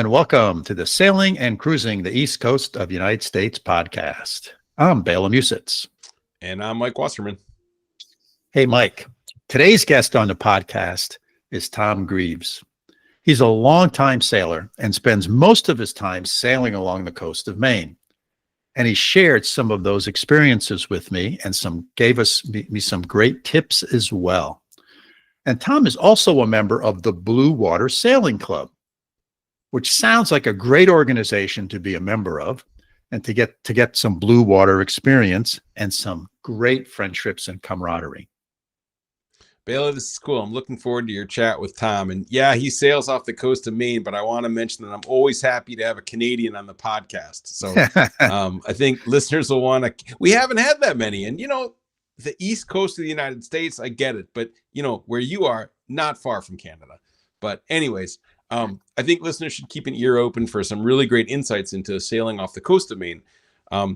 and welcome to the Sailing and Cruising the East Coast of the United States podcast. I'm Bela Musits. And I'm Mike Wasserman. Hey, Mike. Today's guest on the podcast is Tom Greaves. He's a longtime sailor and spends most of his time sailing along the coast of Maine. And he shared some of those experiences with me and gave me some great tips as well. And Tom is also a member of the Blue Water Sailing Club, which sounds like a great organization to be a member of and to get some blue water experience and some great friendships and camaraderie. Bela, this is cool. I'm looking forward to your chat with Tom. And yeah, he sails off the coast of Maine, but I want to mention that I'm always happy to have a Canadian on the podcast. So I think listeners will want to, we haven't had that many. And, the East Coast of the United States, I get it. But, where you are, not far from Canada. But anyways, I think listeners should keep an ear open for some really great insights into sailing off the coast of Maine.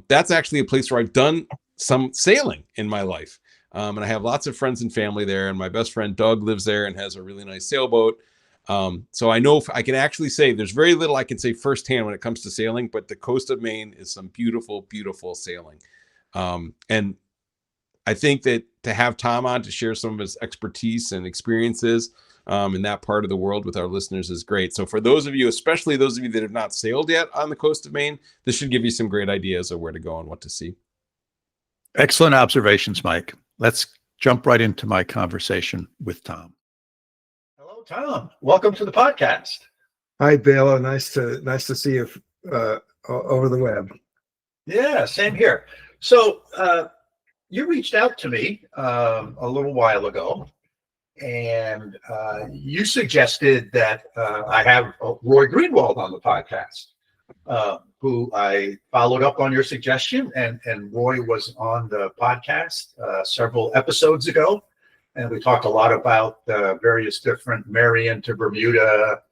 That's actually a place where I've done some sailing in my life. And I have lots of friends and family there. And my best friend, Doug, lives there and has a really nice sailboat. So I know I can actually say there's very little I can say firsthand when it comes to sailing, but the coast of Maine is some beautiful, beautiful sailing. And I think that to have Tom on to share some of his expertise and experiences in that part of the world with our listeners is great. So for those of you, especially those of you that have not sailed yet on the coast of Maine, this should give you some great ideas of where to go and what to see. Excellent observations, Mike. Let's jump right into my conversation with Tom. Hello, Tom. Welcome to the podcast. Hi, Bela. Nice to see you over the web. Yeah, same here. So you reached out to me a little while ago, and you suggested that I have Roy Greenwald on the podcast, who I followed up on your suggestion, and Roy was on the podcast several episodes ago, and we talked a lot about various different Marion to Bermuda,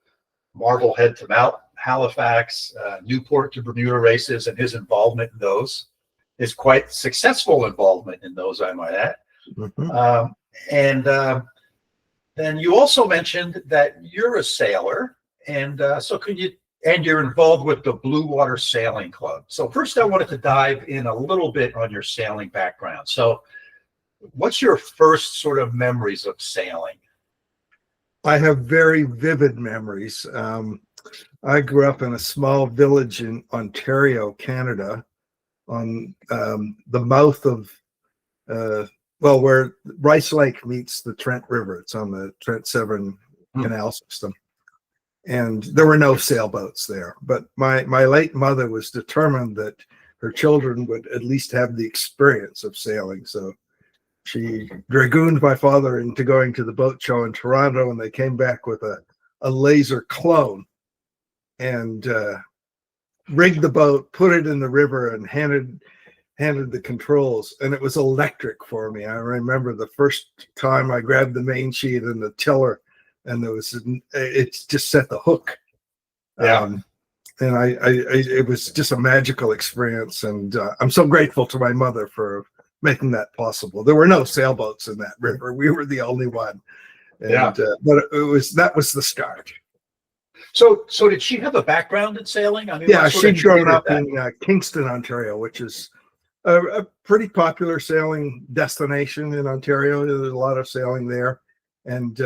Marblehead to Mount Halifax, Newport to Bermuda races, and his involvement in those. His quite successful involvement in those, I might add. Mm-hmm. Then you also mentioned that you're a sailor, and so you're involved with the Blue Water Sailing Club. So first I wanted to dive in a little bit on your sailing background. So what's your first sort of memories of sailing? I have very vivid memories. I grew up in a small village in Ontario, Canada, on the mouth of where Rice Lake meets the Trent River. It's on the Trent Severn Canal system, and there were no sailboats there. But my late mother was determined that her children would at least have the experience of sailing. So she dragooned my father into going to the boat show in Toronto, and they came back with a laser clone and rigged the boat, put it in the river, and handed the controls, and it was electric for me. I remember the first time I grabbed the main sheet and the tiller, and it just set the hook. Yeah. And it was just a magical experience, and I'm so grateful to my mother for making that possible. There were no sailboats in that river. We were the only one. And, but that was the start. So did she have a background in sailing? I mean, yeah, she'd grown up in Kingston, Ontario, which is a pretty popular sailing destination in Ontario. There's a lot of sailing there. And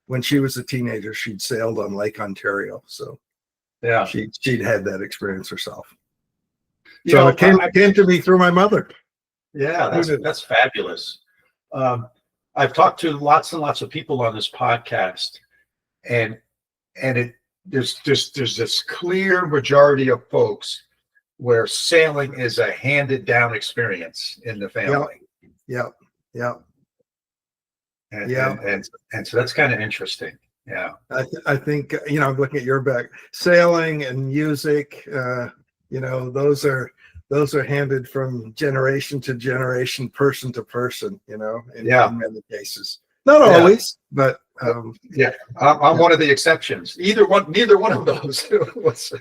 when she was a teenager, she'd sailed on Lake Ontario. So yeah, she'd had that experience herself. So it came to me through my mother. Yeah, that's fabulous. I've talked to lots and lots of people on this podcast, and there's this clear majority of folks where sailing is a handed down experience in the family. Yeah. And so that's kind of interesting. Yeah. I think, I'm looking at your back, sailing and music, those are handed from generation to generation, person to person, in many cases. Not always, but I'm one of the exceptions. Neither one of those was.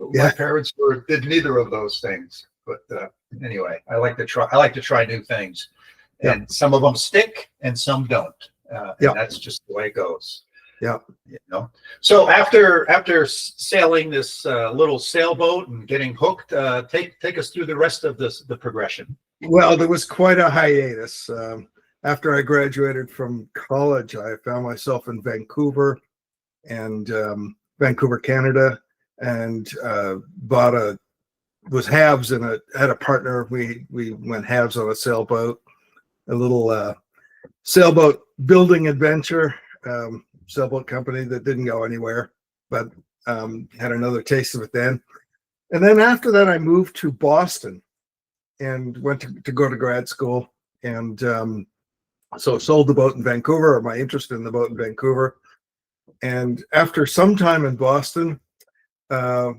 My parents did neither of those things. But anyway, I like to try new things, and some of them stick and some don't. And that's just the way it goes. Yeah. You know, so after sailing this little sailboat and getting hooked, take us through the rest of the progression. Well, there was quite a hiatus. After I graduated from college, I found myself in Vancouver and Vancouver, Canada, and was halves had a partner. We went halves on a sailboat, a little sailboat building adventure, sailboat company that didn't go anywhere, but had another taste of it then. And then after that, I moved to Boston and went to go to grad school. And so sold the boat in Vancouver, or my interest in the boat in Vancouver. And after some time in Boston, the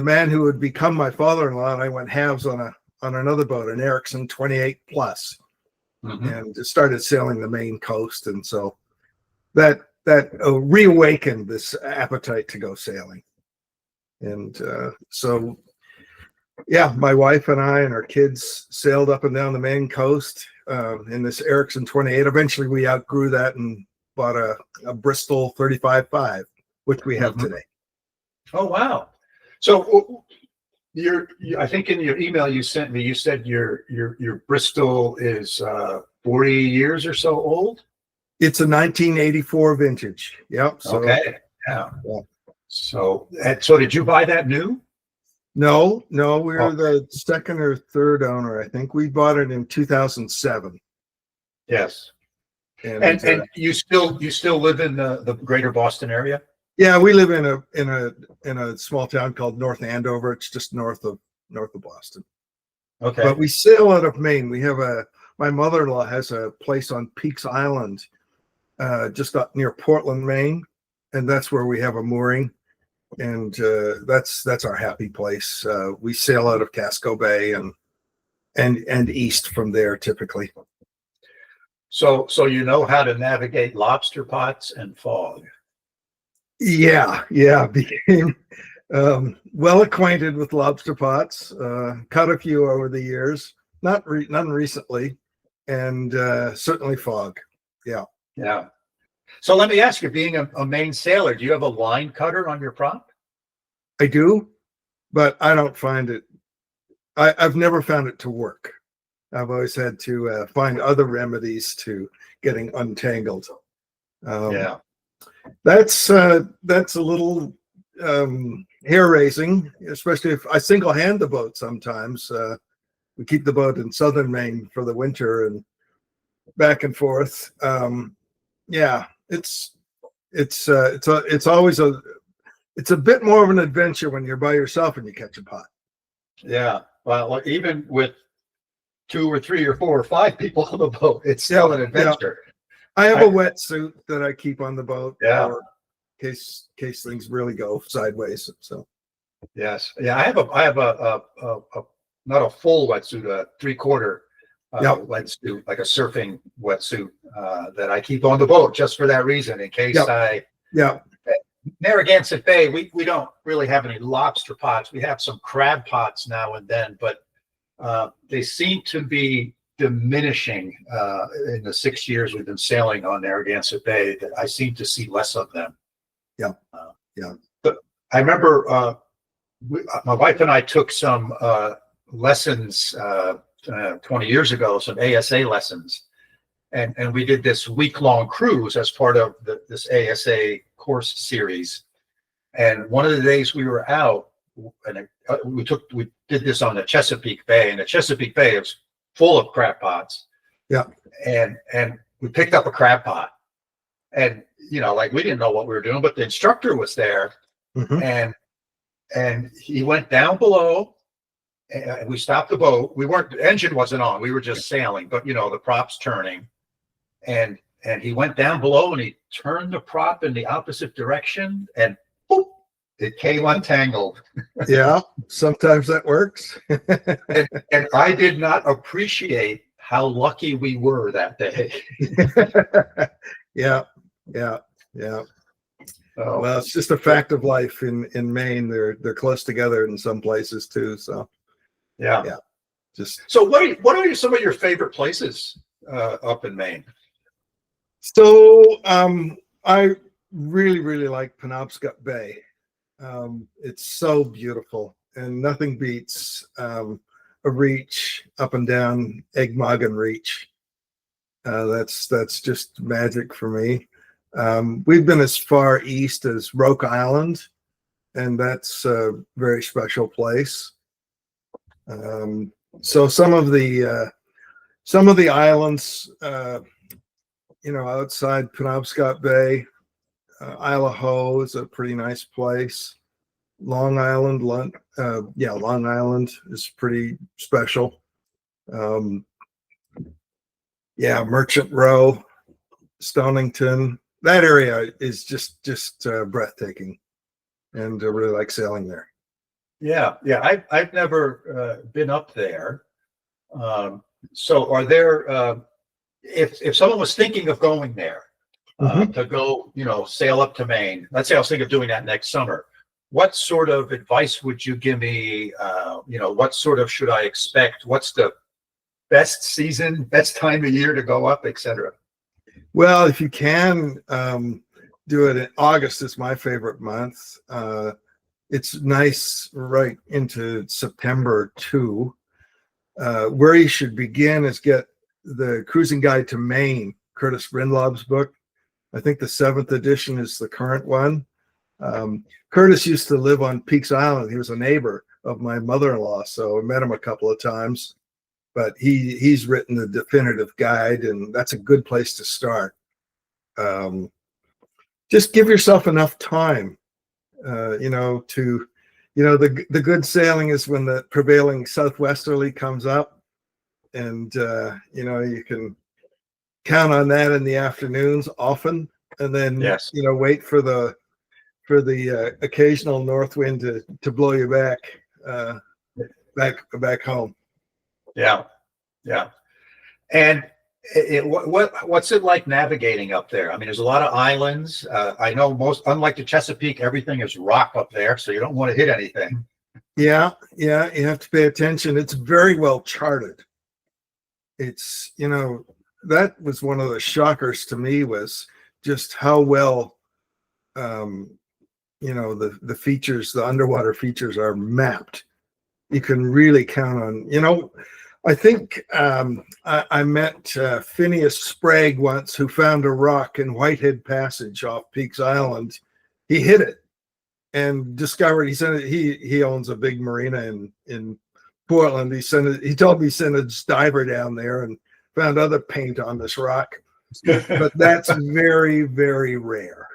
man who would become my father-in-law and I went halves on another boat, an Erickson 28 plus, and just started sailing the Maine coast. And so that reawakened this appetite to go sailing. And so, yeah, my wife and I and our kids sailed up and down the Maine coast in this Erickson 28. Eventually, we outgrew that and bought a Bristol 35.5, which we have today. Oh, wow. So I think in your email you sent me, you said your Bristol is 40 years or so old. It's a 1984 vintage. Yep. So, okay. Yeah. So did you buy that new? No, we're the second or third owner. I think we bought it in 2007. Yes. And you still live in the greater Boston area? Yeah, we live in a small town called North Andover. It's just north of Boston. Okay. But we sail out of Maine. We have my mother-in-law has a place on Peaks Island, just up near Portland, Maine, and that's where we have a mooring. And that's our happy place. We sail out of Casco Bay and east from there typically. So you know how to navigate lobster pots and fog. Yeah, became well acquainted with lobster pots. Caught a few over the years, none recently, and certainly fog. Yeah. So let me ask you, being a Maine sailor, do you have a line cutter on your prop? I do, but I don't find it. I've never found it to work. I've always had to find other remedies to getting untangled. That's a little hair raising, especially if I single hand the boat. Sometimes we keep the boat in southern Maine for the winter and back and forth. It's a bit more of an adventure when you're by yourself and you catch a pot. Yeah. Well, even with 2 or 3 or 4 or 5 people on the boat, it's still an adventure. Yeah. I have a wetsuit that I keep on the boat, for case things really go sideways. So, yes, yeah, I have a not a full wetsuit, a 3/4 wetsuit, like a surfing wetsuit that I keep on the boat just for that reason, in case Narragansett Bay, we don't really have any lobster pots. We have some crab pots now and then, but they seem to be diminishing in the 6 years we've been sailing on Narragansett Bay. That I seem to see less of them. But I remember my wife and I took some lessons 20 years ago, some ASA lessons, and we did this week-long cruise as part of this ASA course series. And one of the days we were out, and we did this on the Chesapeake Bay, and the Chesapeake Bay is full of crab pots. Yeah. And we picked up a crab pot, and like we didn't know what we were doing, but the instructor was there, and he went down below, and we stopped the boat. The engine wasn't on. We were just sailing, but the prop's turning, and he went down below and he turned the prop in the opposite direction, and boop, it came untangled. Yeah, sometimes that works. and I did not appreciate how lucky we were that day. Yeah. Well, it's just a fact of life in Maine. They're close together in some places too. So yeah. So what are some of your favorite places up in Maine? So I really, really like Penobscot Bay. It's so beautiful, and nothing beats a reach up and down Egmoggan Reach. That's just magic for me. We've been as far east as Roke Island, and that's a very special place. So some of the islands, outside Penobscot Bay, Isle of Ho is a pretty nice place. Long Island, Long Island is pretty special. Merchant Row, Stonington, that area is just breathtaking, and I really like sailing there. Yeah. I've never been up there. So are there, if someone was thinking of going there to go, sail up to Maine, let's say I was thinking of doing that next summer, what sort of advice would you give me? What sort of should I expect? What's the best season, best time of year to go up, etc.? Well, if you can do it in August, is my favorite month. It's nice right into September too. Where you should begin is get the Cruising Guide to Maine, Curtis Brindlob's book. I think the 7th edition is the current one. Curtis used to live on Peaks Island. He was a neighbor of my mother-in-law, so I met him a couple of times. But he's written the definitive guide, and that's a good place to start. Just give yourself enough time, the good sailing is when the prevailing southwesterly comes up, and you can count on that in the afternoons often, and then wait for the occasional north wind to blow you back home. Yeah. And what's it like navigating up there? I mean, there's a lot of islands. I know unlike the Chesapeake, everything is rock up there, so you don't want to hit anything. Yeah, you have to pay attention. It's very well charted. It's, that was one of the shockers to me, was just how well, the features, the underwater features are mapped. You can really count on, I think I met Phineas Sprague once, who found a rock in Whitehead Passage off Peaks Island. He hit it and discovered, he owns a big marina in Portland. He told me he sent a diver down there and found other paint on this rock. But that's very, very rare.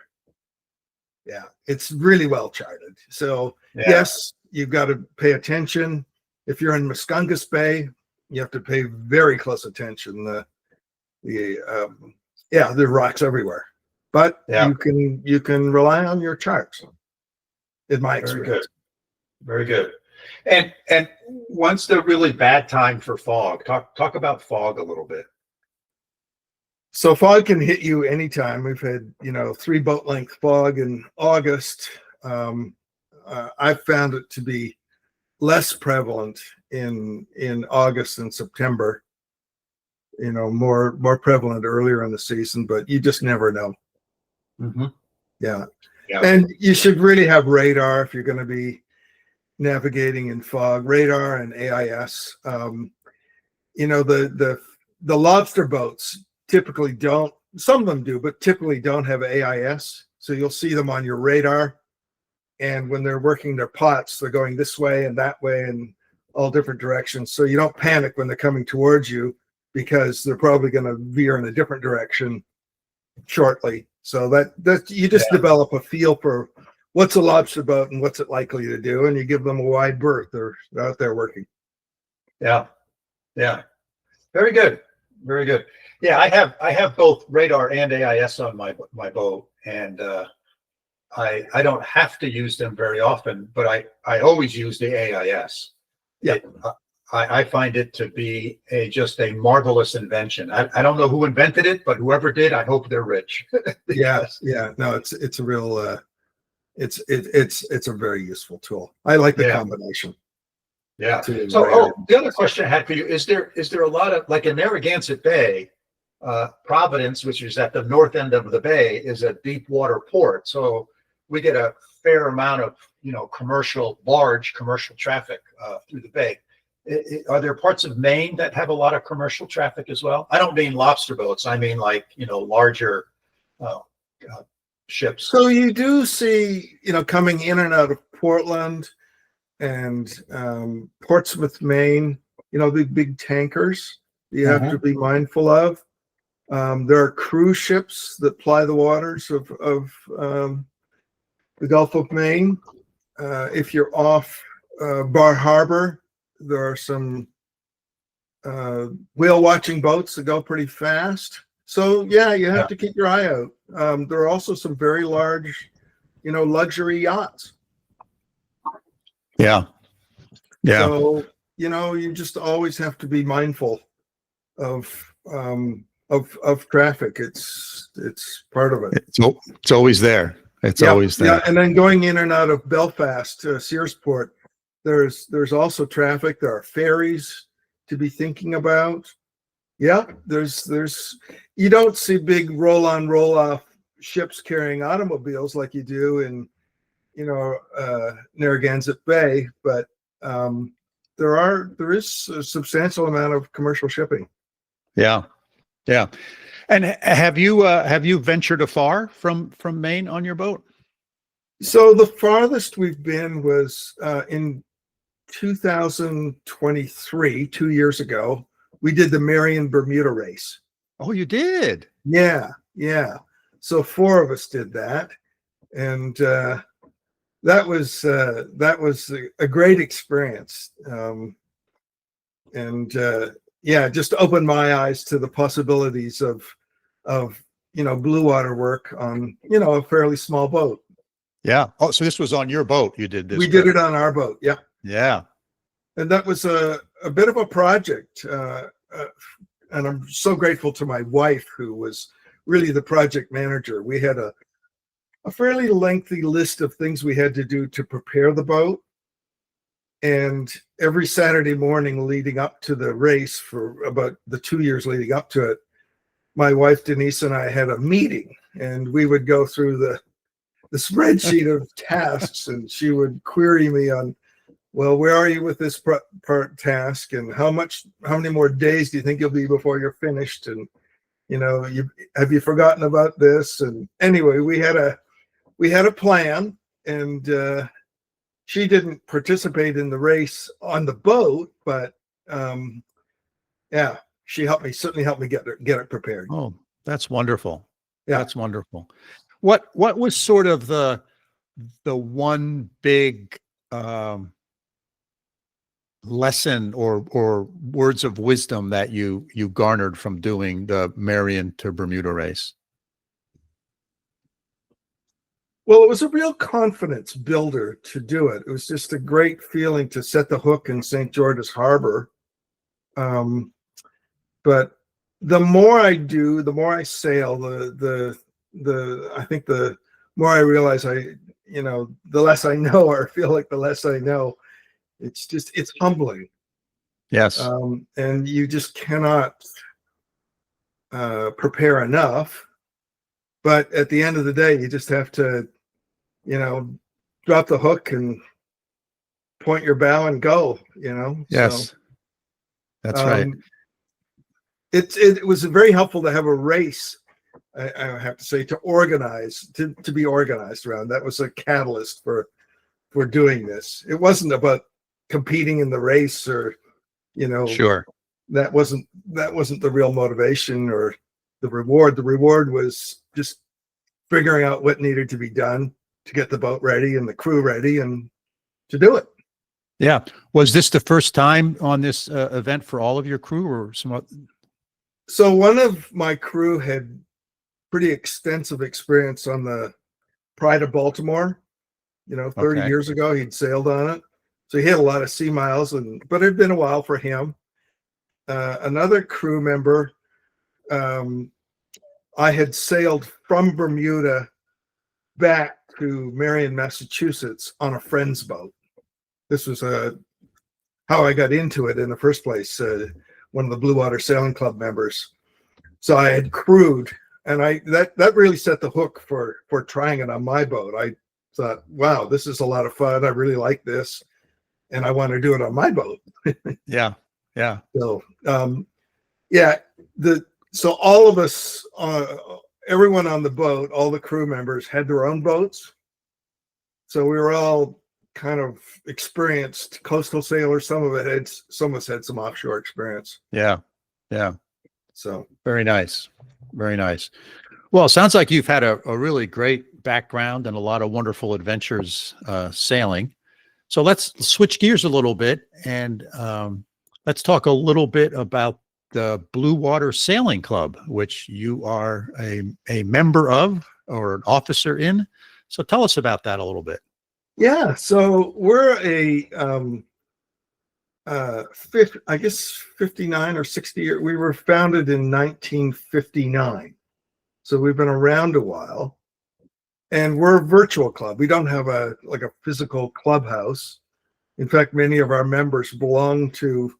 Yeah, it's really well charted. So yes, you've got to pay attention. If you're in Muscongas Bay, you have to pay very close attention. There are rocks everywhere, but you can rely on your charts. In my experience, very good. And when's the really bad time for fog? Talk about fog a little bit. So fog can hit you anytime. We've had 3 boat length fog in August. I've found it to be less prevalent in August and September, more prevalent earlier in the season, but you just never know. Yeah. And you should really have radar if you're going to be navigating in fog. Radar and AIS. The lobster boats typically don't, some of them do, but typically don't have AIS. So you'll see them on your radar. And when they're working their pots, they're going this way and that way and all different directions. So you don't panic when they're coming towards you, because they're probably going to veer in a different direction shortly. So that you just develop a feel for what's a lobster boat and what's it likely to do, and you give them a wide berth. They're out there working. Yeah. Very good. Yeah, I have both radar and AIS on my boat, and I don't have to use them very often, but I always use the AIS. Yeah. I find it to be just a marvelous invention. I don't know who invented it, but whoever did, I hope they're rich. Yeah. No, it's a real it's a very useful tool. I like the combination. Yeah. So the other question I had for you is there a lot of, like in Narragansett Bay, Providence, which is at the north end of the bay, is a deep water port. So we get a fair amount of, large commercial traffic through the bay. Are there parts of Maine that have a lot of commercial traffic as well? I don't mean lobster boats. I mean larger ships. So you do see, coming in and out of Portland and Portsmouth, Maine, the big tankers you have to be mindful of. There are cruise ships that ply the waters of the Gulf of Maine. If you're off Bar Harbor, there are some whale watching boats that go pretty fast. So yeah, you have to keep your eye out. There are also some very large, luxury yachts. Yeah. So, you just always have to be mindful of traffic. It's part of it. It's always there. It's always there. Yeah, and then going in and out of Belfast to Searsport, there's also traffic. There are ferries to be thinking about. Yeah, there's you don't see big roll-on, roll-off ships carrying automobiles like you do in Narragansett Bay, but there is a substantial amount of commercial shipping. Yeah. And have you ventured afar from Maine on your boat? So the farthest we've been was in 2023, 2 years ago. We did the Marion Bermuda race. Oh, you did? Yeah. So 4 of us did that, and that was a great experience. Just opened my eyes to the possibilities of blue water work on a fairly small boat. Yeah. Oh, so this was on your boat you did this? We did it on our boat. Yeah. And that was a bit of a project, and I'm so grateful to my wife, who was really the project manager. We had a fairly lengthy list of things we had to do to prepare the boat. And every Saturday morning leading up to the race, for about the 2 years leading up to it, my wife Denise and I had a meeting, and we would go through the spreadsheet of tasks, and she would query me on, well, where are you with this part task, and how many more days do you think you'll be before you're finished, and have you forgotten about this? And anyway, we had a plan, and she didn't participate in the race on the boat, but she certainly helped me get it prepared. Oh, that's wonderful. Yeah. That's wonderful. What was sort of the one big lesson or words of wisdom that you garnered from doing the Marion to Bermuda race? Well, it was a real confidence builder to do it. It was just a great feeling to set the hook in St. George's Harbor. But the more I do, the more I sail, I think the more I realize the less I know, or feel like the less I know. It's humbling. Yes. And you just cannot prepare enough. But at the end of the day, you just have to, drop the hook and point your bow and go, Yes. So, that's right. It was very helpful to have a race, I have to say, to be organized around. That was a catalyst for doing this. It wasn't about competing in the race, or Sure. That wasn't the real motivation or the reward. The reward was just figuring out what needed to be done to get the boat ready and the crew ready and to do it. Yeah. Was this the first time on this event for all of your crew, or some other? So one of my crew had pretty extensive experience on the Pride of Baltimore. 30 years ago, he'd sailed on it. So he had a lot of sea miles, but it had been a while for him. Another crew member, I had sailed from Bermuda back to Marion, Massachusetts on a friend's boat. This was how I got into it in the first place. One of the Blue Water Sailing Club members So I had crewed, and that really set the hook for trying it on my boat. I thought, wow, this is a lot of fun. I really like this, and I want to do it on my boat. Yeah. Yeah. So yeah, so all of us, everyone on the boat, all the crew members had their own boats. So we were all kind of experienced coastal sailors. Some of us had some offshore experience. Yeah. Yeah. So Very nice. Very nice. Well, it sounds like you've had a really great background and a lot of wonderful adventures sailing. So let's switch gears a little bit and let's talk a little bit about the Blue Water Sailing Club, which you are a member of or an officer in. So tell us about that a little bit. yeah, so we're I guess 59 or 60 years. We were founded in 1959. So we've been around a while. And we're a virtual club. We don't have a physical clubhouse. In fact, many of our members belong to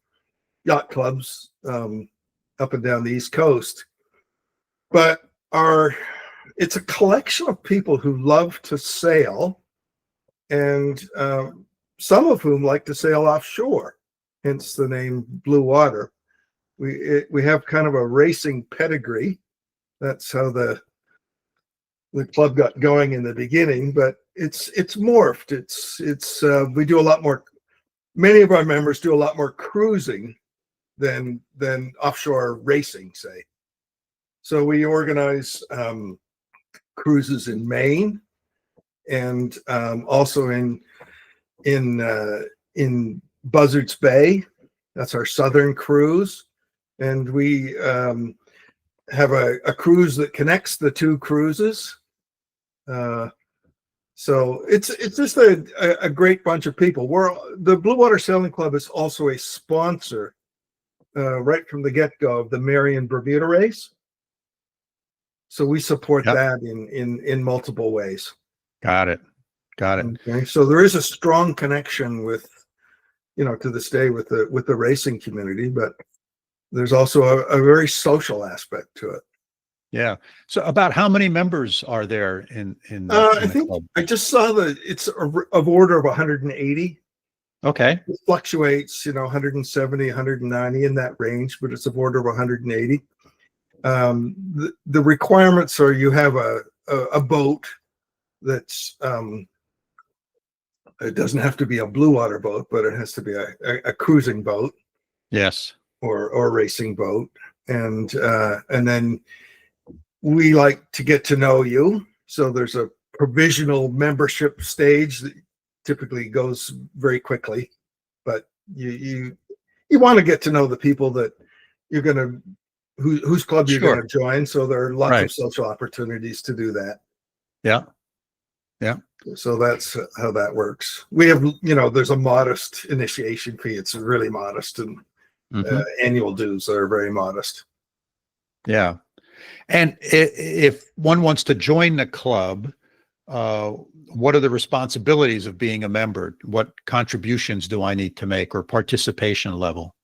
yacht clubs up and down the East Coast. But it's a collection of people who love to sail, and some of whom like to sail offshore, hence the name Blue Water. We have kind of a racing pedigree. That's how the club got going in the beginning, but it's morphed. It's we do a lot more. Many of our members do a lot more cruising than offshore racing, say. So we organize cruises in Maine and also in Buzzards Bay. That's our southern cruise, and we have a cruise that connects the two cruises. So it's just a great bunch of people. The Blue Water Sailing Club is also a sponsor right from the get-go of the Marion Bermuda race. So we support that in multiple ways. Got it. Okay. So there is a strong connection with, to this day with the racing community, but there's also a very social aspect to it. Yeah. So about how many members are there in I the think club? I just saw it's of order of 180. Okay. It fluctuates, 170, 190 in that range, but it's of order of 180. The requirements are you have a boat that's it doesn't have to be a blue water boat, but it has to be a cruising boat. Yes. Or a racing boat, and then we like to get to know you. So there's a provisional membership stage that typically goes very quickly, but you want to get to know the people that you're going to whose club you're going to join. So there are lots of social opportunities to do that. Yeah. Yeah. So that's how that works. We have, there's a modest initiation fee. It's really modest, and annual dues are very modest. Yeah. And if one wants to join the club, what are the responsibilities of being a member? What contributions do I need to make, or participation level?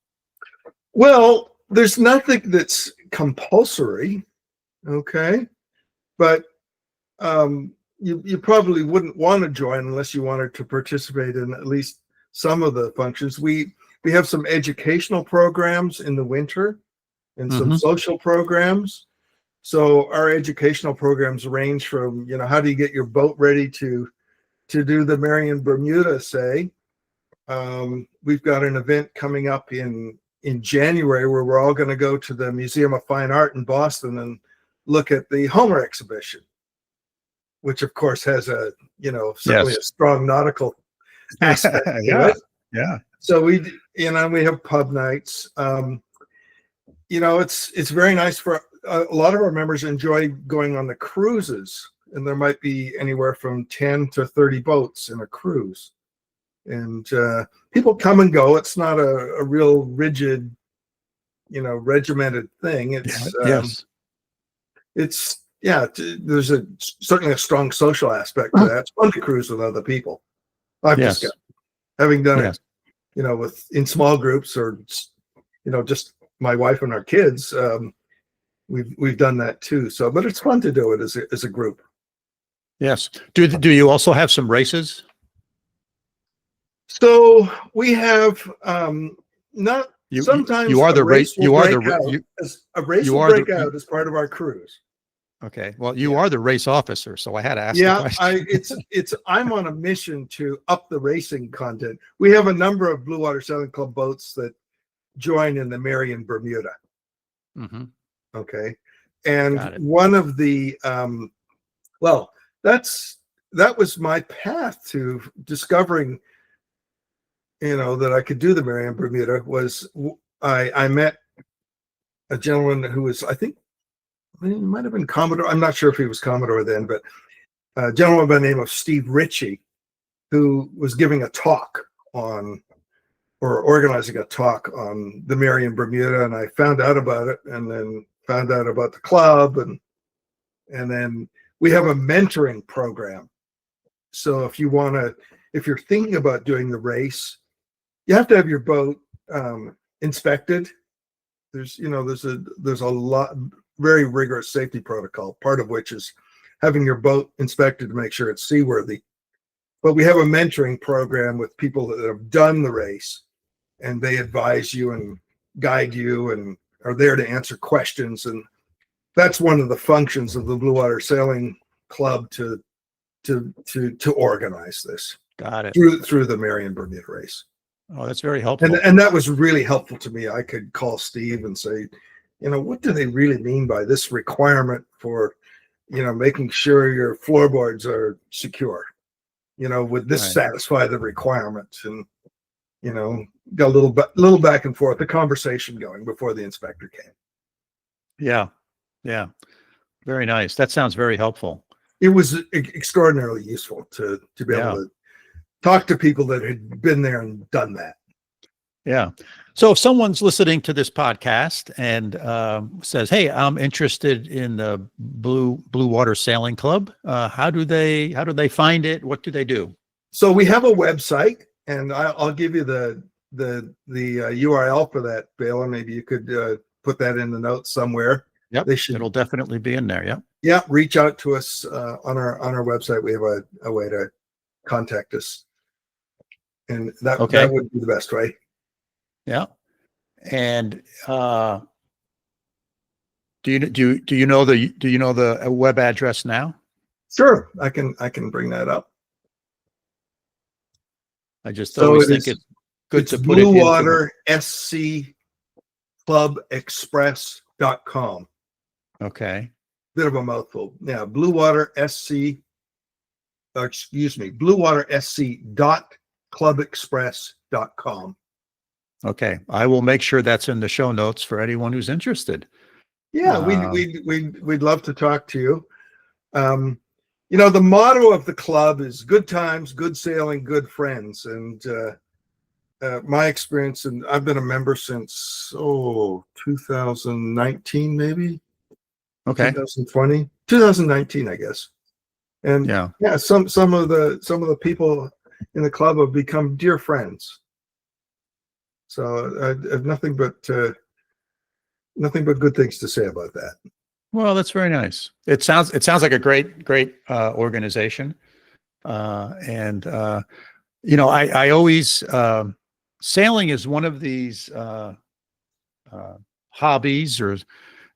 Well, there's nothing that's compulsory. Okay. But you probably wouldn't want to join unless you wanted to participate in at least some of the functions. We have some educational programs in the winter and some social programs. So our educational programs range from, how do you get your boat ready to do the Marion Bermuda, say. We've got an event coming up in January where we're all going to go to the Museum of Fine Art in Boston and look at the Homer exhibition, which of course has certainly a strong nautical aspect to it. Yeah. So we have pub nights. It's very nice for a lot of our members enjoy going on the cruises, and there might be anywhere from 10 to 30 boats in a cruise. And people come and go. It's not a real rigid, regimented thing. It's there's certainly a strong social aspect to that. It's fun to cruise with other people. I've just having done it, in small groups or, just my wife and our kids. we've done that too. So, but it's fun to do it as a group. Yes. Do you also have some races? So we have not sometimes you are the race will break out as part of our cruise. Okay. Well, you are the race officer, so I had to ask the Yeah, question. I'm on a mission to up the racing content. We have a number of Blue Water Sailing Club boats that join in the Marion Bermuda. Mm-hmm. Okay. And Got it. one of the well, that was my path to discovering, that I could do the Marion Bermuda. Was I met a gentleman who was, I think, he might have been Commodore. I'm not sure if he was Commodore then, but a gentleman by the name of Steve Ritchie, who was giving a talk on, or organizing a talk on the Marion Bermuda, and I found out about it, and then found out about the club, and then we have a mentoring program. So if you're thinking about doing the race, you have to have your boat inspected. There's a lot, very rigorous safety protocol, part of which is having your boat inspected to make sure it's seaworthy. But we have a mentoring program with people that have done the race, and they advise you and guide you and are there to answer questions. And that's one of the functions of the Blue Water Sailing Club to organize this. Got it. Through the Marion Bermuda race. Oh, that's very helpful. And that was really helpful to me. I could call Steve and say, what do they really mean by this requirement for, making sure your floorboards are secure? Would this satisfy the requirements? And, got a little back and forth, the conversation going before the inspector came. Yeah. Yeah. Very nice. That sounds very helpful. It was extraordinarily useful to be able to talk to people that had been there and done that. Yeah. So if someone's listening to this podcast and says, "Hey, I'm interested in the Blue Water Sailing Club," how do they find it? What do they do? So we have a website, and I'll give you the URL for that, Bela. Maybe you could put that in the notes somewhere. Yep. It'll definitely be in there. Yep. Yeah. Reach out to us on our website. We have a way to contact us, and that would be the best way. Yeah. And do you know the web address now? Sure, I can bring that up. I just always think it's good to put it in Blue Water SC Club Express.com. Okay. Bit of a mouthful. Yeah, Blue Water SC. Blue Water SC.clubexpress.com. Okay, I will make sure that's in the show notes for anyone who's interested. Yeah, we'd love to talk to you. The motto of the club is good times, good sailing, good friends. And my experience, and I've been a member since 2019 maybe. Okay. 2019, I guess. And some of the people in the club have become dear friends. So I have nothing but good things to say about that. Well, that's very nice. It sounds like a great organization. I always sailing is one of these hobbies or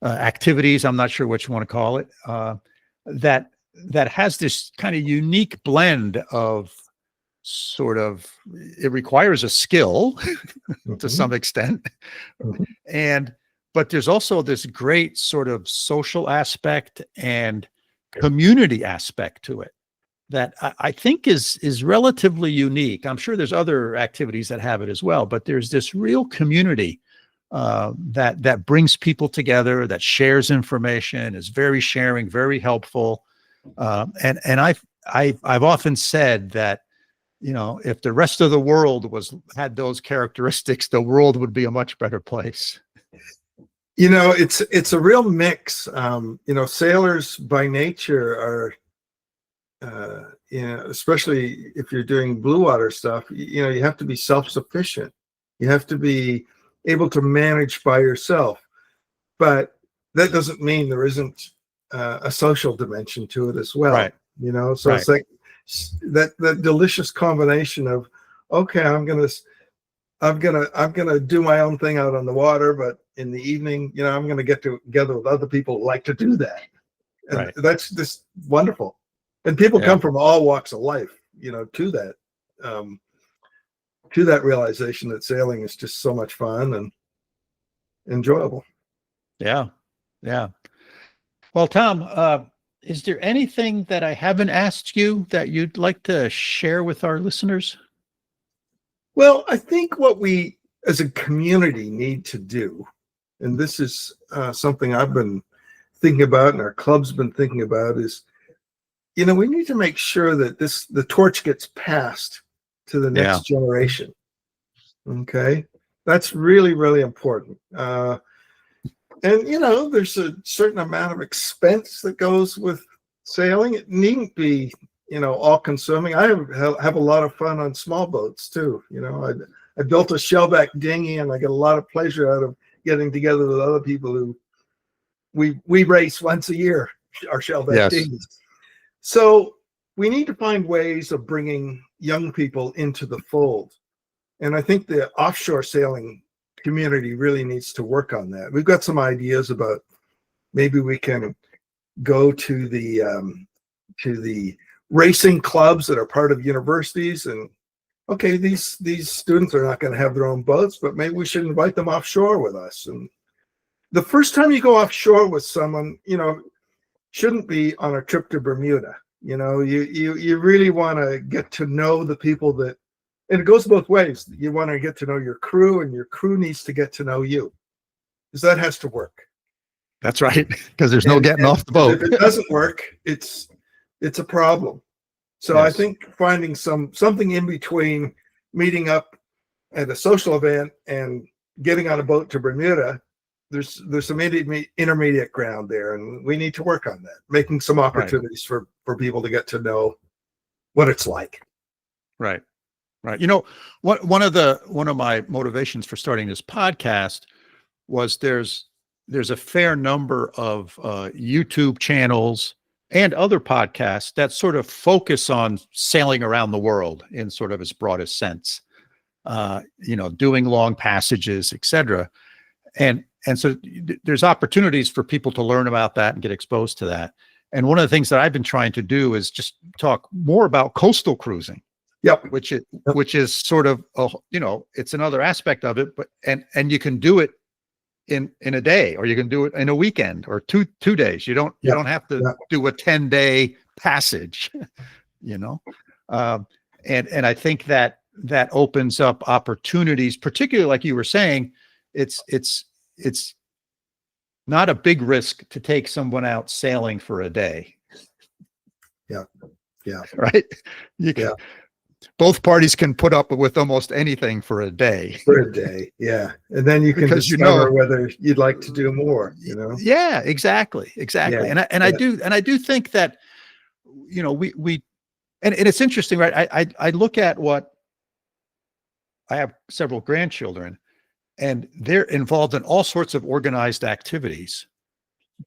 activities. I'm not sure what you want to call it. That has this kind of unique blend of sort of, it requires a skill to some extent. But there's also this great sort of social aspect and community aspect to it that I think is relatively unique. I'm sure there's other activities that have it as well, but there's this real community that brings people together, that shares information, is very sharing, very helpful. And I've often said that, if the rest of the world had those characteristics, the world would be a much better place. It's a real mix. Sailors by nature are, especially if you're doing blue water stuff, you have to be self-sufficient. You have to be able to manage by yourself. But that doesn't mean there isn't a social dimension to it as well. Right. You know, so Right. it's like that delicious combination of, okay, I'm gonna do my own thing out on the water, but in the evening, you know, I'm gonna get together with other people who like to do that, and Right. that's just wonderful. And people Yeah. come from all walks of life, you know, to that realization that sailing is just so much fun and enjoyable. Yeah. Yeah. Well, Tom, is there anything that I haven't asked you that you'd like to share with our listeners? Well, I think what we as a community need to do, and this is something I've been thinking about and our club's been thinking about, is, you know, we need to make sure that the torch gets passed to the next generation. Okay. That's really, really important. And, you know, there's a certain amount of expense that goes with sailing. It needn't be, you know, all consuming. I have a lot of fun on small boats too. You know, I built a shellback dinghy and I get a lot of pleasure out of getting together with other people who we race once a year, our shellback dinghies. So we need to find ways of bringing young people into the fold. And I think the offshore sailing community really needs to work on that. We've got some ideas about maybe we can go to the racing clubs that are part of universities, and okay, these students are not going to have their own boats, but maybe we should invite them offshore with us. And the first time you go offshore with someone, you know, shouldn't be on a trip to Bermuda. You know, you really want to get to know the people that, and it goes both ways. You want to get to know your crew, and your crew needs to get to know you, because that has to work. That's right. Because there's no getting off the boat. If it doesn't work, it's a problem. So I think finding something in between meeting up at a social event and getting on a boat to Bermuda, there's some intermediate ground there, and we need to work on that, making some opportunities for people to get to know what it's like. Right. Right. You know, one of my motivations for starting this podcast was there's a fair number of YouTube channels and other podcasts that sort of focus on sailing around the world in sort of its broadest sense, you know, doing long passages, etc. And so there's opportunities for people to learn about that and get exposed to that. And one of the things that I've been trying to do is just talk more about coastal cruising. Yep. Which is sort of, you know, it's another aspect of it, but and you can do it in a day, or you can do it in a weekend or two days. You don't have to do a 10-day passage, you know. And I think that opens up opportunities, particularly like you were saying, it's not a big risk to take someone out sailing for a day. Yeah. Yeah. Right. You can, both parties can put up with almost anything for a day. Yeah. And then you can discover whether you'd like to do more, you know? Yeah, exactly. Yeah. And I do think that, you know, we and it's interesting, right? I look at what I have several grandchildren, and they're involved in all sorts of organized activities,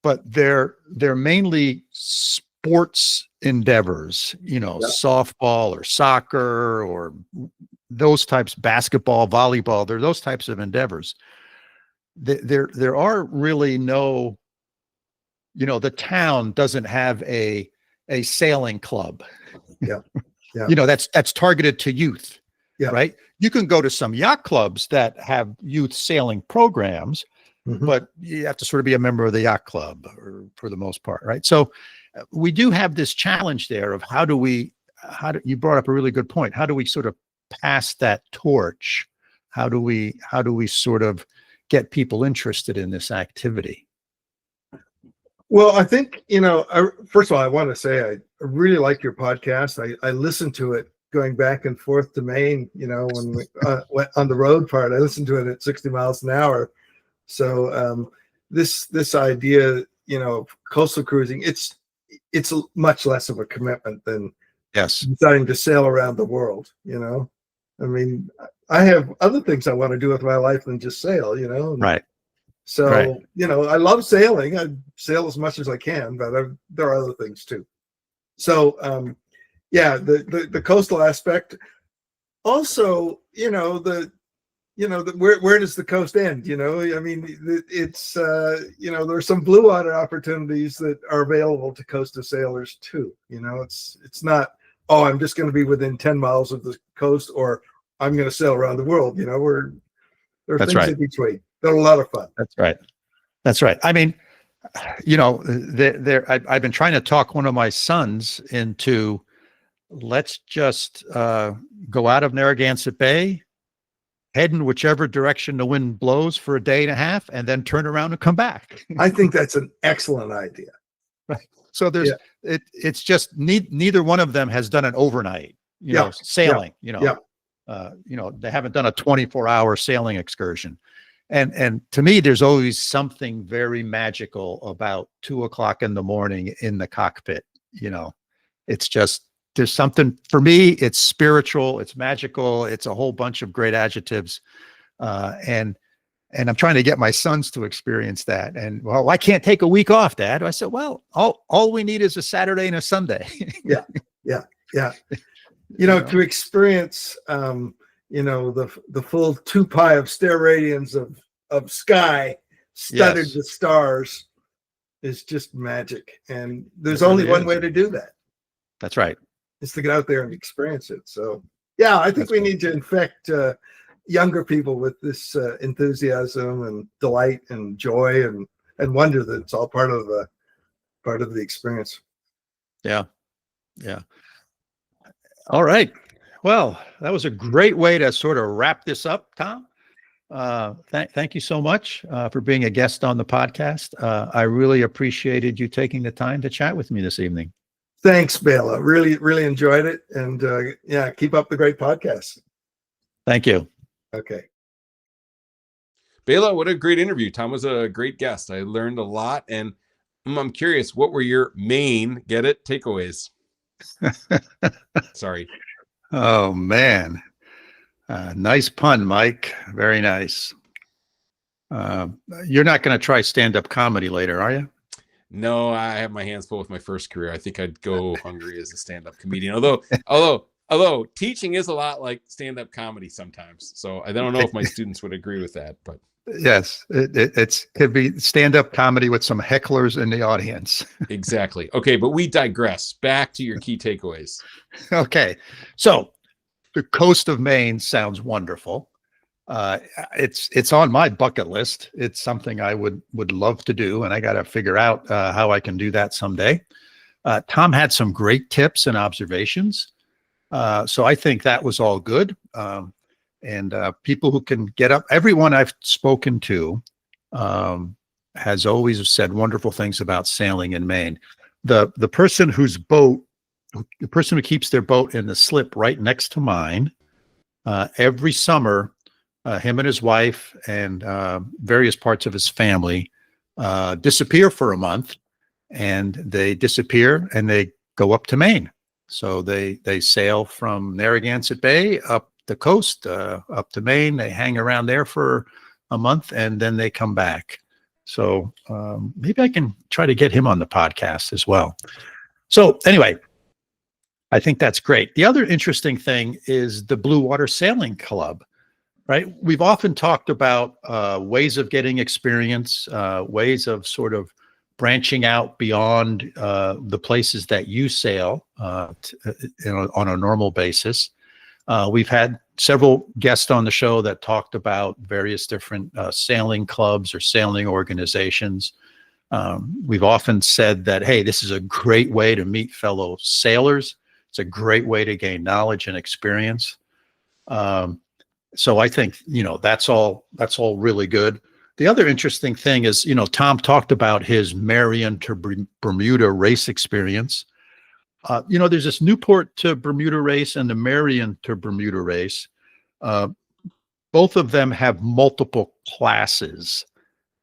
but they're mainly sports endeavors, you know, softball or soccer or those types, basketball, volleyball, they're those types of endeavors. There are really no, you know, the town doesn't have a sailing club. Yeah. You know, that's targeted to youth. Yeah. Right. You can go to some yacht clubs that have youth sailing programs, but you have to sort of be a member of the yacht club, or for the most part. Right. So we do have this challenge there of how do you brought up a really good point. How do we sort of pass that torch? How do we sort of get people interested in this activity? Well, I think, you know, first of all, I want to say I really like your podcast. I listened to it going back and forth to Maine, you know, when we went on the road part. I listened to it at 60 miles an hour. So this idea, you know, coastal cruising, it's much less of a commitment than deciding to sail around the world, you know. I mean, I have other things I want to do with my life than just sail, you know. Right. So, Right. I love sailing. I sail as much as I can, but there are other things too. So, yeah, the coastal aspect. Also, where does the coast end? I mean, it's there's some blue water opportunities that are available to coastal sailors too. It's not, oh, I'm just going to be within 10 miles of the coast, or I'm going to sail around the world. There are That's things right. in between. They're a lot of fun. That's right. That's right. I mean, I've been trying to talk one of my sons into, let's just go out of Narragansett Bay, head in whichever direction the wind blows for a day and a half, and then turn around and come back. I think that's an excellent idea. Right. So there's it's just neither one of them has done an overnight, sailing. They haven't done a 24-hour sailing excursion. And to me, there's always something very magical about 2:00 in the morning in the cockpit. It's just, there's something, for me, it's spiritual, it's magical, it's a whole bunch of great adjectives. And I'm trying to get my sons to experience that. And, well, I can't take a week off, Dad. I said, well, all we need is a Saturday and a Sunday. Yeah. To experience, the full 2 pi of steradians of sky studded with stars is just magic. And there's only one way to do that. That's right. Is to get out there and experience it. So, yeah, I think we need to infect younger people with this enthusiasm and delight and joy and wonder that it's all part of the experience. Yeah. All right. Well, that was a great way to sort of wrap this up, Tom. Thank you so much for being a guest on the podcast. I really appreciated you taking the time to chat with me this evening. Thanks, Bela. Really, really enjoyed it. And keep up the great podcast. Thank you. Okay. Bela, what a great interview. Tom was a great guest. I learned a lot. And I'm curious, what were your main, get it, takeaways? Sorry. Oh, man. Nice pun, Mike. Very nice. You're not going to try stand-up comedy later, are you? No, I have my hands full with my first career. I think I'd go hungry as a stand-up comedian. Although teaching is a lot like stand-up comedy sometimes. So I don't know if my students would agree with that, but yes, it could be stand-up comedy with some hecklers in the audience. Exactly. Okay, but we digress. Back to your key takeaways. Okay, so the coast of Maine sounds wonderful. It's on my bucket list. It's something I would love to do, and I got to figure out how I can do that someday. Tom had some great tips and observations. So I think that was all good. And people who can get up, everyone I've spoken to has always said wonderful things about sailing in Maine. The person the person who keeps their boat in the slip right next to mine, every summer, him and his wife and various parts of his family disappear for a month, and they disappear and they go up to Maine. So they sail from Narragansett Bay up the coast, up to Maine. They hang around there for a month and then they come back. So maybe I can try to get him on the podcast as well. So anyway, I think that's great. The other interesting thing is the Blue Water Sailing Club, right? We've often talked about ways of getting experience, ways of sort of branching out beyond the places that you sail on a normal basis. We've had several guests on the show that talked about various different sailing clubs or sailing organizations. We've often said that, hey, this is a great way to meet fellow sailors. It's a great way to gain knowledge and experience. So I think, that's all really good. The other interesting thing is, Tom talked about his Marion to Bermuda race experience. There's this Newport to Bermuda race and the Marion to Bermuda race. Both of them have multiple classes.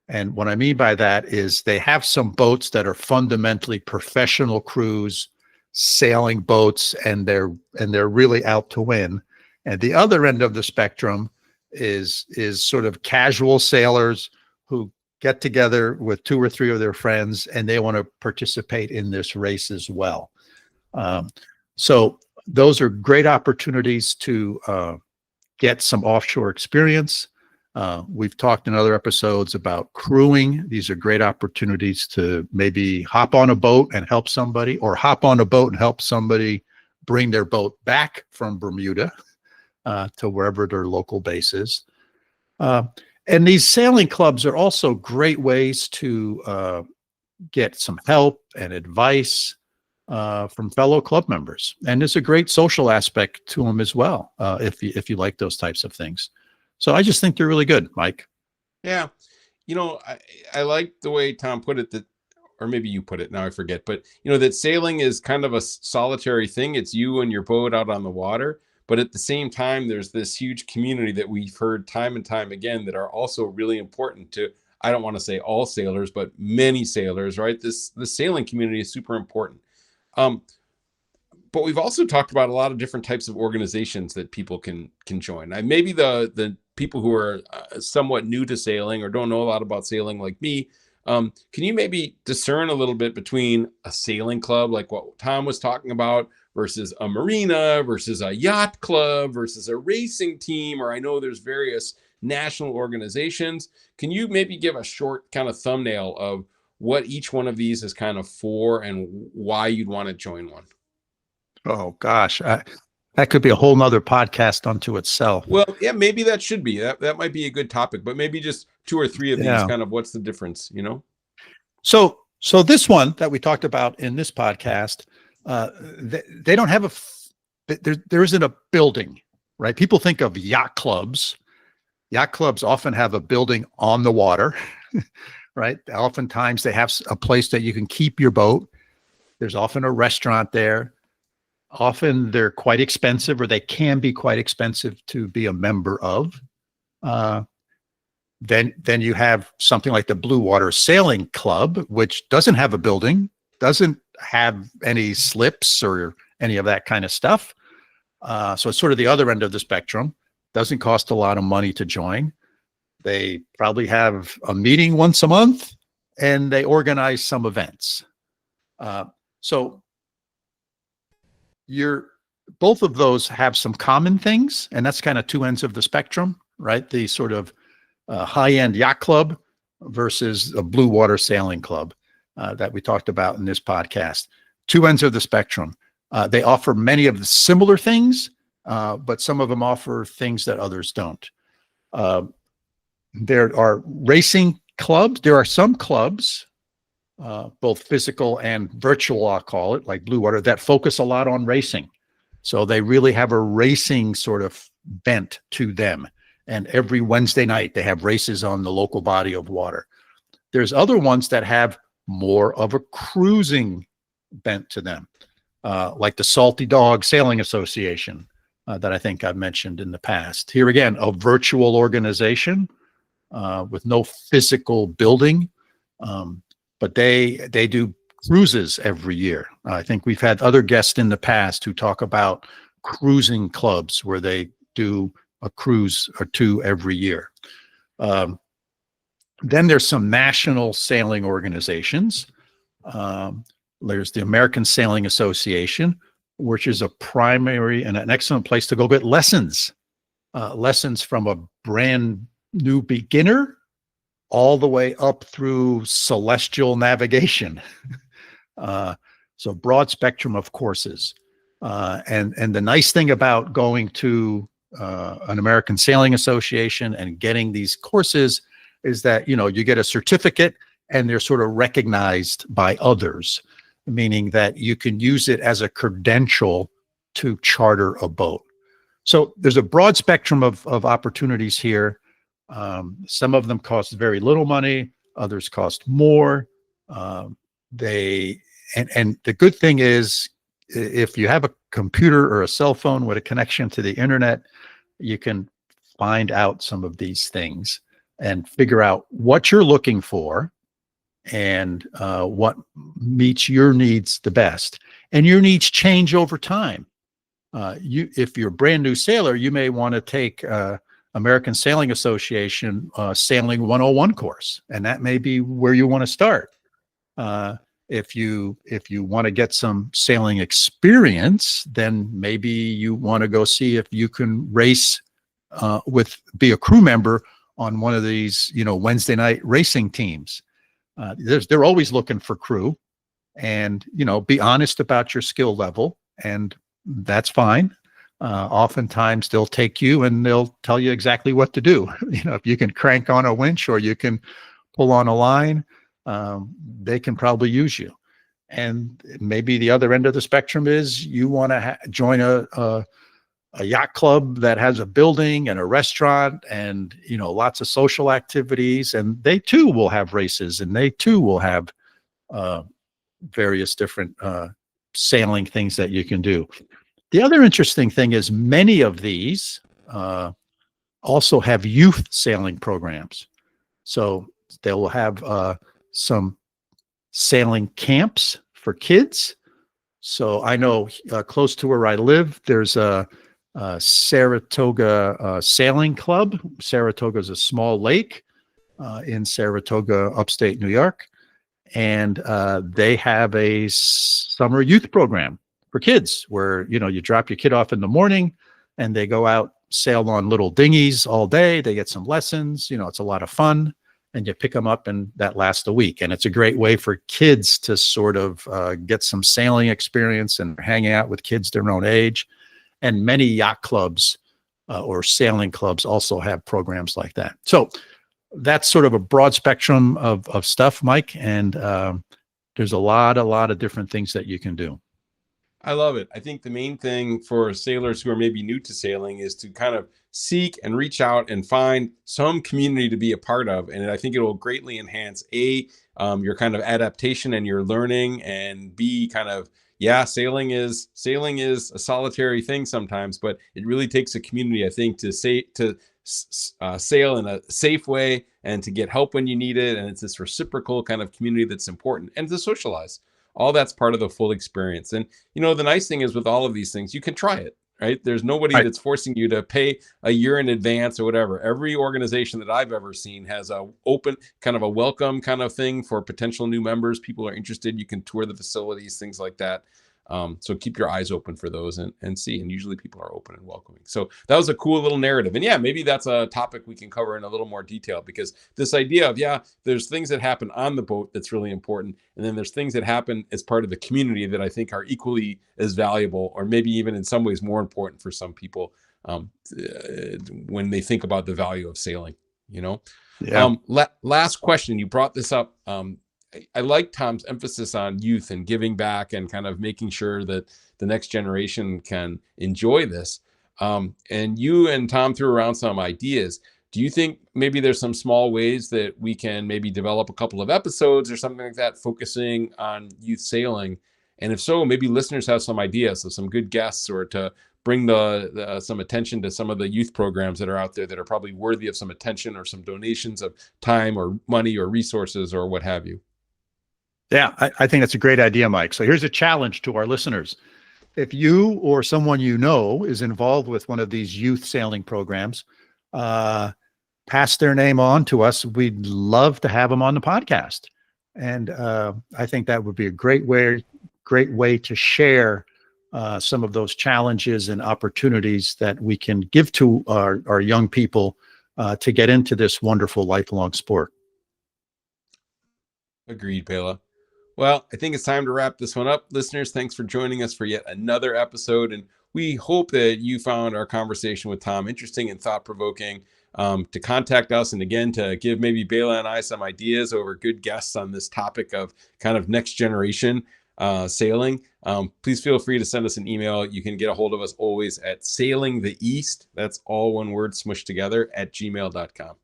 And what I mean by that is they have some boats that are fundamentally professional crews, sailing boats, and they're really out to win. And the other end of the spectrum is sort of casual sailors who get together with 2 or 3 of their friends and they want to participate in this race as well. So those are great opportunities to get some offshore experience. We've talked in other episodes about crewing. These are great opportunities to maybe hop on a boat and help somebody, or hop on a boat and help somebody bring their boat back from Bermuda to wherever their local base is. And these sailing clubs are also great ways to get some help and advice from fellow club members. And there's a great social aspect to them as well, if you like those types of things. So I just think they're really good, Mike. Yeah. I like the way Tom put it, that, or maybe you put it, now I forget, but that sailing is kind of a solitary thing. It's you and your boat out on the water. But at the same time, there's this huge community that we've heard time and time again that are also really important to, I don't want to say all sailors, but many sailors, right? The sailing community is super important. But we've also talked about a lot of different types of organizations that people can join. Maybe the people who are somewhat new to sailing or don't know a lot about sailing like me, can you maybe discern a little bit between a sailing club, like what Tom was talking about, versus a marina, versus a yacht club, versus a racing team, or I know there's various national organizations. Can you maybe give a short kind of thumbnail of what each one of these is kind of for and why you'd want to join one? Oh gosh, that could be a whole nother podcast unto itself. Well, yeah, maybe that should be, that might be a good topic, but maybe just 2 or 3 of these, kind of what's the difference, So this one that we talked about in this podcast, they don't have there isn't a building, right? People think of yacht clubs. Yacht clubs often have a building on the water, right? Oftentimes they have a place that you can keep your boat. There's often a restaurant there. Often they're quite expensive, or they can be quite expensive to be a member of. Then you have something like the Blue Water Sailing Club, which doesn't have a building, doesn't have any slips or any of that kind of stuff. So it's sort of the other end of the spectrum. Doesn't cost a lot of money to join. They probably have a meeting once a month, and they organize some events. So both of those have some common things, and that's kind of 2 ends of the spectrum, right? The sort of high-end yacht club versus a Blue Water Sailing Club that we talked about in this podcast. 2 ends of the spectrum. They offer many of the similar things, but some of them offer things that others don't. There are racing clubs. There are some clubs, both physical and virtual, I'll call it, like Blue Water, that focus a lot on racing. So they really have a racing sort of bent to them. And every Wednesday night, they have races on the local body of water. There's other ones that have more of a cruising bent to them, like the Salty Dog Sailing Association that I think I've mentioned in the past. Here again, a virtual organization with no physical building, but they do cruises every year. I think we've had other guests in the past who talk about cruising clubs where they do a cruise or 2 every year. Then there's some national sailing organizations. There's the American Sailing Association, which is a primary and an excellent place to go get lessons. Lessons from a brand new beginner all the way up through celestial navigation. So broad spectrum of courses. And the nice thing about going to an American Sailing Association and getting these courses is that, you get a certificate and they're sort of recognized by others, meaning that you can use it as a credential to charter a boat. So there's a broad spectrum of opportunities here. Some of them cost very little money, others cost more. And the good thing is, if you have a computer or a cell phone with a connection to the internet, you can find out some of these things and figure out what you're looking for and what meets your needs the best. And your needs change over time. If you're a brand new sailor, you may want to take a American Sailing Association Sailing 101 course, and that may be where you want to start. If you want to get some sailing experience, then maybe you want to go see if you can race be a crew member on one of these, Wednesday night racing teams. They're always looking for crew, and be honest about your skill level, and that's fine. Oftentimes they'll take you and they'll tell you exactly what to do. If you can crank on a winch or you can pull on a line, they can probably use you. And maybe the other end of the spectrum is you want to join a yacht club that has a building and a restaurant and, lots of social activities, and they too will have races, and they too will have various different sailing things that you can do. The other interesting thing is many of these also have youth sailing programs. So they will have some sailing camps for kids. So I know close to where I live, there's a Saratoga Sailing Club. Saratoga is a small lake in Saratoga, upstate New York. And they have a summer youth program for kids where, you drop your kid off in the morning and they go out, sail on little dinghies all day. They get some lessons, it's a lot of fun, and you pick them up, and that lasts a week. And it's a great way for kids to sort of get some sailing experience and hanging out with kids their own age. And many yacht clubs or sailing clubs also have programs like that. So that's sort of a broad spectrum of stuff, Mike. And there's a lot of different things that you can do. I love it. I think the main thing for sailors who are maybe new to sailing is to kind of seek and reach out and find some community to be a part of. And I think it will greatly enhance your kind of adaptation and your learning, and B, kind of, sailing is a solitary thing sometimes, but it really takes a community, I think, to sail in a safe way and to get help when you need it. And it's this reciprocal kind of community that's important, and to socialize. All that's part of the full experience. And, the nice thing is with all of these things, you can try it, right? There's nobody that's forcing you to pay a year in advance or whatever. Every organization that I've ever seen has a open kind of a welcome kind of thing for potential new members. People are interested. You can tour the facilities, things like that. So keep your eyes open for those and see. And usually people are open and welcoming. So that was a cool little narrative. And maybe that's a topic we can cover in a little more detail, because this idea of, there's things that happen on the boat that's really important. And then there's things that happen as part of the community that I think are equally as valuable, or maybe even in some ways more important for some people when they think about the value of sailing, Yeah. Last question. You brought this up. I like Tom's emphasis on youth and giving back and kind of making sure that the next generation can enjoy this. And you and Tom threw around some ideas. Do you think maybe there's some small ways that we can maybe develop a couple of episodes or something like that, focusing on youth sailing? And if so, maybe listeners have some ideas of some good guests, or to bring some attention to some of the youth programs that are out there that are probably worthy of some attention, or some donations of time or money or resources or what have you. Yeah, I think that's a great idea, Mike. So here's a challenge to our listeners. If you or someone is involved with one of these youth sailing programs, pass their name on to us. We'd love to have them on the podcast. And I think that would be a great way to share some of those challenges and opportunities that we can give to our young people to get into this wonderful lifelong sport. Agreed, Bela. Well, I think it's time to wrap this one up. Listeners, thanks for joining us for yet another episode. And we hope that you found our conversation with Tom interesting and thought-provoking. To contact us, and again, to give maybe Bela and I some ideas over good guests on this topic of kind of next generation sailing, please feel free to send us an email. You can get a hold of us always at sailingtheeast, that's all one word smushed together, @gmail.com.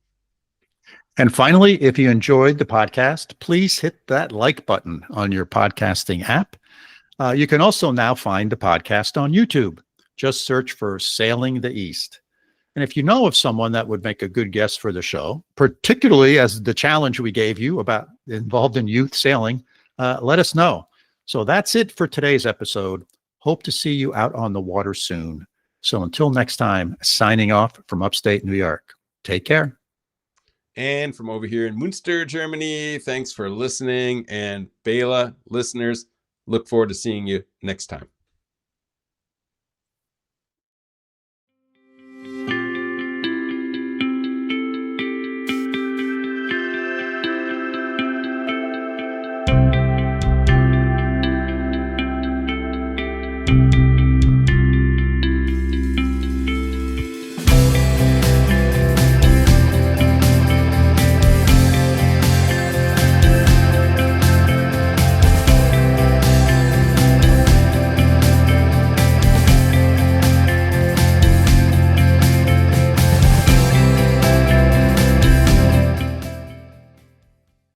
And finally, if you enjoyed the podcast, please hit that like button on your podcasting app. You can also now find the podcast on YouTube. Just search for Sailing the East. And if you know of someone that would make a good guest for the show, particularly as the challenge we gave you about involved in youth sailing, let us know. So that's it for today's episode. Hope to see you out on the water soon. So until next time, signing off from upstate New York. Take care. And from over here in Munster, Germany, thanks for listening. And Bela listeners, look forward to seeing you next time.